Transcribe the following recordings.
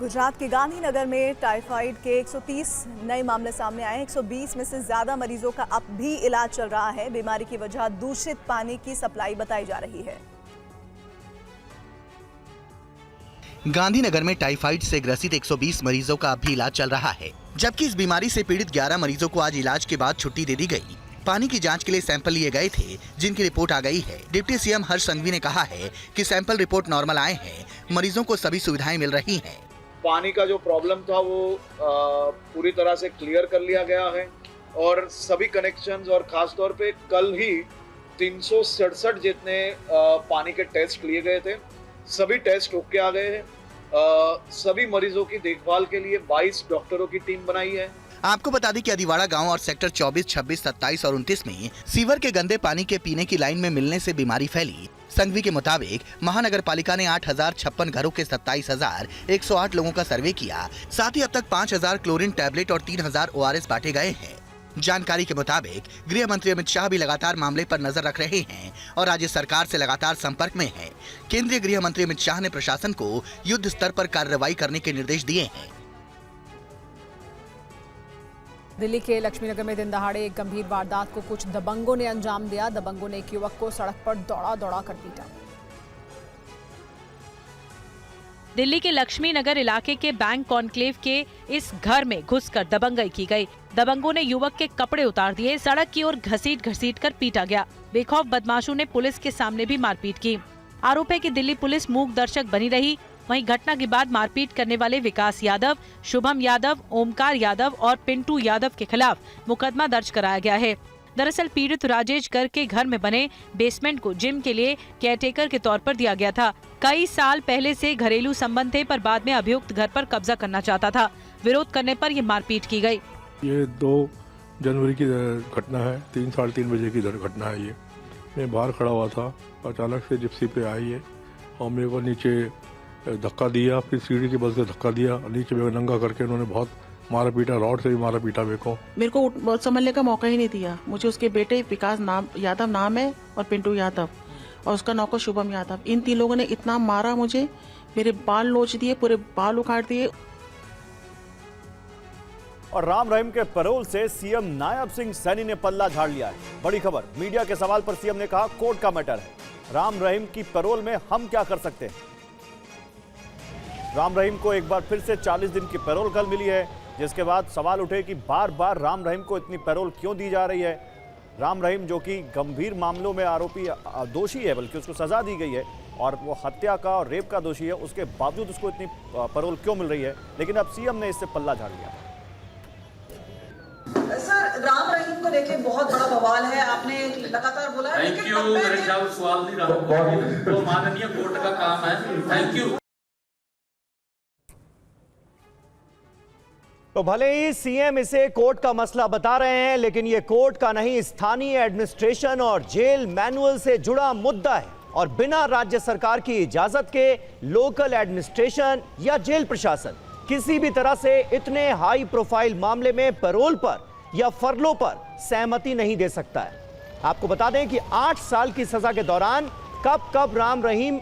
गुजरात के गांधीनगर में टाइफाइड के 130 नए मामले सामने आए। 120 में से ज्यादा मरीजों का अब भी इलाज चल रहा है। बीमारी की वजह दूषित पानी की सप्लाई बताई जा रही है। गांधीनगर में टाइफाइड से ग्रसित 120 मरीजों का अब भी इलाज चल रहा है, जबकि इस बीमारी से पीड़ित 11 मरीजों को आज इलाज के बाद छुट्टी दे दी गई। पानी की जांच के लिए सैंपल लिए गए थे, जिनकी रिपोर्ट आ गई है। डिप्टी सीएम हर्ष संघवी ने कहा है कि सैंपल रिपोर्ट नॉर्मल आए हैं, मरीजों को सभी सुविधाएं मिल रही हैं। पानी का जो प्रॉब्लम था वो पूरी तरह से क्लियर कर लिया गया है और सभी कनेक्शंस और खास तौर पे कल ही 367 जितने पानी के टेस्ट लिए गए थे, सभी टेस्ट ओके आ गए हैं। सभी मरीजों की देखभाल के लिए 22 डॉक्टरों की टीम बनाई है। आपको बता दें कि अदिवाड़ा गांव और सेक्टर 24, 26, 27 और 29 में सीवर के गंदे पानी के पीने की लाइन में मिलने से बीमारी फैली। संघवी के मुताबिक महानगर पालिका ने 8056 घरों के 27,108 लोगों का सर्वे किया। साथ ही अब तक 5000 क्लोरीन टैबलेट और 3000 ORS बांटे गए हैं। जानकारी के मुताबिक गृह मंत्री अमित शाह भी लगातार मामले पर नजर रख रहे हैं और राज्य सरकार से लगातार संपर्क में हैं। केंद्रीय गृह मंत्री अमित शाह ने प्रशासन को युद्ध स्तर पर कार्रवाई करने के निर्देश दिए हैं। दिल्ली के लक्ष्मीनगर में दिन दहाड़े एक गंभीर वारदात को कुछ दबंगों ने अंजाम दिया। दबंगों ने एक युवक को सड़क पर दौड़ा कर पीटा। दिल्ली के लक्ष्मीनगर इलाके के बैंक कॉन्क्लेव के इस घर में घुसकर दबंगई की गई। दबंगों ने युवक के कपड़े उतार दिए, सड़क की ओर घसीट कर पीटा गया। बेखौफ बदमाशों ने पुलिस के सामने भी मारपीट की। आरोप है कि दिल्ली पुलिस मूक दर्शक बनी रही। वहीं घटना के बाद मारपीट करने वाले विकास यादव, शुभम यादव, ओमकार यादव और पिंटू यादव के खिलाफ मुकदमा दर्ज कराया गया है। दरअसल पीड़ित राजेश गर्ग के घर में बने बेसमेंट को जिम के लिए केयरटेकर के तौर पर दिया गया था। कई साल पहले से घरेलू संबंध थे, पर बाद में अभियुक्त घर पर कब्जा करना चाहता था। विरोध करने पर ये मारपीट की गई। ये 2 जनवरी की घटना है। 3-3:30 बजे की घटना है। ये मैं बाहर खड़ा हुआ था, अचानक से जिप्सी पे आई है और मेरे को नीचे धक्का दिया, फिर सीढ़ी की बल से धक्का दिया, नीचे मेरे को नंगा करके उन्होंने बहुत मारा पीटा, रॉड से भी मारा पीटा। मेरे को संभलने का मौका ही नहीं दिया। मुझे उसके बेटे विकास यादव नाम है और पिंटू यादव और उसका नौकर शुभम यादव, इन 3 लोगों ने इतना मारा मुझे, मेरे बाल नोच दिए, पूरे बाल उखाड़ दिए। और राम रहीम के पैरोल से सीएम नायब सिंह सैनी ने पल्ला झाड़ लिया है। बड़ी खबर, मीडिया के सवाल पर सीएम ने कहा कोर्ट का मैटर है, राम रहीम की पैरोल में हम क्या कर सकते हैं। राम रहीम को एक बार फिर से 40 दिन की पैरोल कल मिली है, जिसके बाद सवाल उठे कि बार बार राम रहीम को इतनी पैरोल क्यों दी जा रही है। राम रहीम जो कि गंभीर मामलों में आरोपी दोषी है, बल्कि उसको सजा दी गई है और वो हत्या का और रेप का दोषी है, उसके बावजूद उसको इतनी पैरोल क्यों मिल रही है। लेकिन अब सीएम ने इससे पल्ला झाड़ लिया। सर, राम रहीम को लेके बहुत बड़ा बवाल है, आपने लगातार बोला है। थैंक यू, मेरे ख्याल सवाल नहीं रहा, तो माननीय कोर्ट का काम है। Thank you. तो भले ही सीएम इसे कोर्ट का मसला बता रहे हैं, लेकिन ये कोर्ट का नहीं, स्थानीय एडमिनिस्ट्रेशन और जेल मैनुअल से जुड़ा मुद्दा है और बिना राज्य सरकार की इजाजत के लोकल एडमिनिस्ट्रेशन या जेल प्रशासन किसी भी तरह से इतने हाई प्रोफाइल मामले में पैरोल पर या फरलो पर सहमति नहीं दे सकता है। आपको बता दें कि 8 साल की सजा के दौरान कब राम रहीम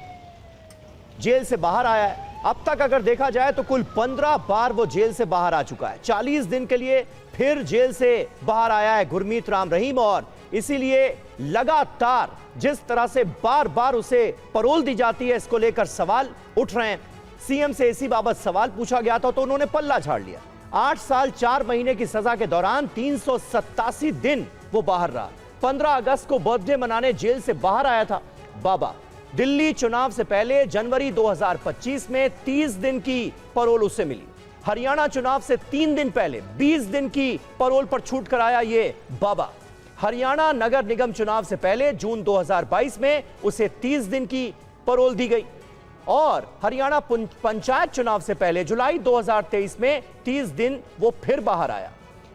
जेल से बाहर आया है। अब तक अगर देखा जाए तो कुल 15 बार वो जेल से बाहर आ चुका है। 40 दिन के लिए फिर जेल से बाहर आया है गुरमीत राम रहीम और इसीलिए लगातार जिस तरह से बार बार उसे पैरोल दी जाती है, इसको लेकर सवाल उठ रहे हैं। सीएम से इसी बाबत सवाल पूछा गया था तो उन्होंने पल्ला झाड़ लिया। 8 साल 4 महीने की सजा के दौरान 387 दिन वो बाहर रहा। 15 अगस्त को बर्थडे मनाने जेल से बाहर आया था बाबा। दिल्ली चुनाव से पहले जनवरी 2025 में 30 दिन की पैरोल उसे मिली। हरियाणा चुनाव से 3 दिन पहले 20 दिन की पैरोल पर छूट कर आया ये बाबा। हरियाणा नगर निगम चुनाव से पहले जून 2022 में उसे 30 दिन की पैरोल दी गई और हरियाणा पंचायत चुनाव से पहले जुलाई 2023 में 30 दिन वो फिर बाहर आया।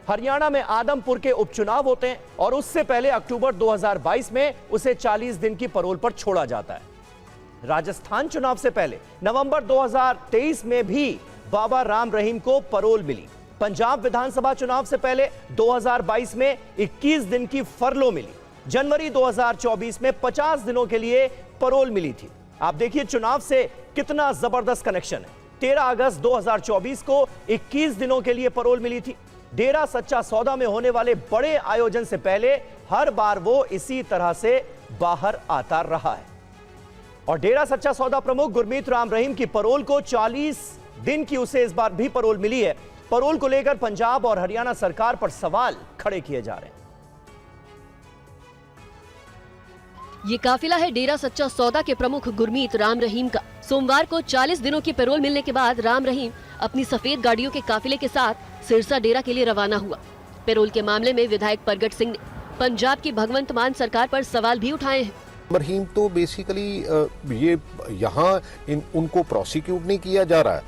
हरियाणा में आदमपुर के उपचुनाव होते हैं और उससे पहले अक्टूबर 2022 में उसे 40 दिन की पैरोल पर छोड़ा जाता है। राजस्थान चुनाव से पहले नवंबर 2023 में भी बाबा राम रहीम को पैरोल मिली। पंजाब विधानसभा चुनाव से पहले 2022 में 21 दिन की फरलो मिली। जनवरी 2024 में 50 दिनों के लिए पैरोल मिली थी। आप देखिए चुनाव से कितना जबरदस्त कनेक्शन है। 13 अगस्त 2024 को 21 दिनों के लिए पैरोल मिली थी। डेरा सच्चा सौदा में होने वाले बड़े आयोजन से पहले हर बार वो इसी तरह से बाहर आता रहा है। और डेरा सच्चा सौदा प्रमुख गुरमीत राम रहीम की पैरोल को 40 दिन की उसे इस बार भी पैरोल मिली है। पैरोल को लेकर पंजाब और हरियाणा सरकार पर सवाल खड़े किए जा रहे हैं। ये काफिला है डेरा सच्चा सौदा के प्रमुख गुरमीत राम रहीम का। सोमवार को 40 दिनों की पैरोल मिलने के बाद राम रहीम अपनी सफेद गाड़ियों के काफिले के साथ सिरसा डेरा के लिए रवाना हुआ। पैरोल के मामले में विधायक प्रगट सिंह ने पंजाब की भगवंत मान सरकार पर सवाल भी उठाए हैं। रहीम तो बेसिकली ये यहाँ उनको प्रोसिक्यूट नहीं किया जा रहा है,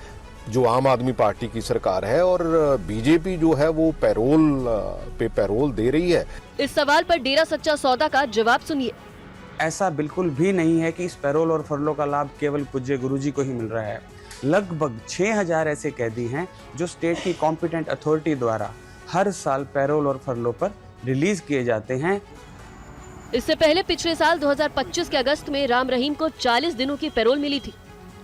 जो आम आदमी पार्टी की सरकार है, और बीजेपी जो है वो पैरोल दे रही है। इस सवाल पर डेरा सच्चा सौदा का जवाब सुनिए। ऐसा बिल्कुल भी नहीं है कि इस पैरोल और फरलो का लाभ केवल पूज्य गुरुजी को ही मिल रहा है। लगभग 6000 ऐसे कैदी हैं जो स्टेट की कॉम्पिटेंट अथॉरिटी द्वारा हर साल पैरोल और फरलो पर रिलीज किए जाते हैं। इससे पहले पिछले साल 2025 के अगस्त में राम रहीम को 40 दिनों की पैरोल मिली थी।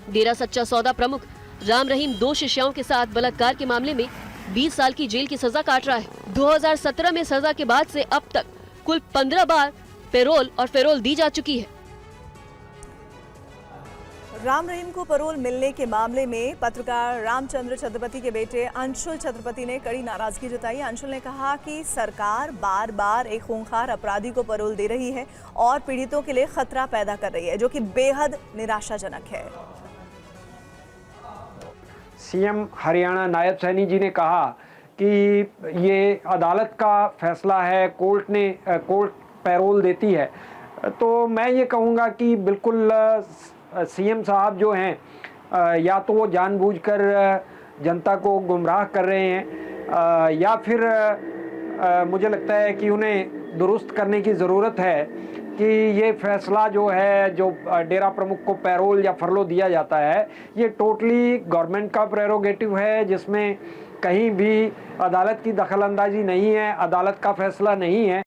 डेरा सच्चा सौदा प्रमुख राम रहीम 2 शिष्याओं के साथ बलात्कार के मामले में 20 साल की जेल की सजा काट रहा है। 2017 में सजा के बाद से अब तक कुल 15 बार पैरोल और फेरोल दी जा चुकी है। राम रहीम को पैरोल मिलने के मामले में पत्रकार रामचंद्र छत्रपति के बेटे अंशुल छत्रपति ने कड़ी नाराजगी जताई। अंशुल ने कहा कि सरकार बार बार एक खूंखार अपराधी को पैरोल दे रही है और पीड़ितों के लिए खतरा पैदा कर रही है, जो कि बेहद निराशाजनक है। सीएम हरियाणा नायब सैनी जी ने कहा कि ये अदालत का फैसला है, कोर्ट पैरोल देती है। तो मैं ये कहूँगा कि बिल्कुल सीएम साहब जो हैं या तो वो जानबूझकर जनता को गुमराह कर रहे हैं या फिर मुझे लगता है कि उन्हें दुरुस्त करने की ज़रूरत है कि ये फैसला जो है, जो डेरा प्रमुख को पैरोल या फरलो दिया जाता है, ये टोटली गवर्नमेंट का प्रेरोगेटिव है, जिसमें कहीं भी अदालत की दखलंदाजी नहीं है, अदालत का फैसला नहीं है।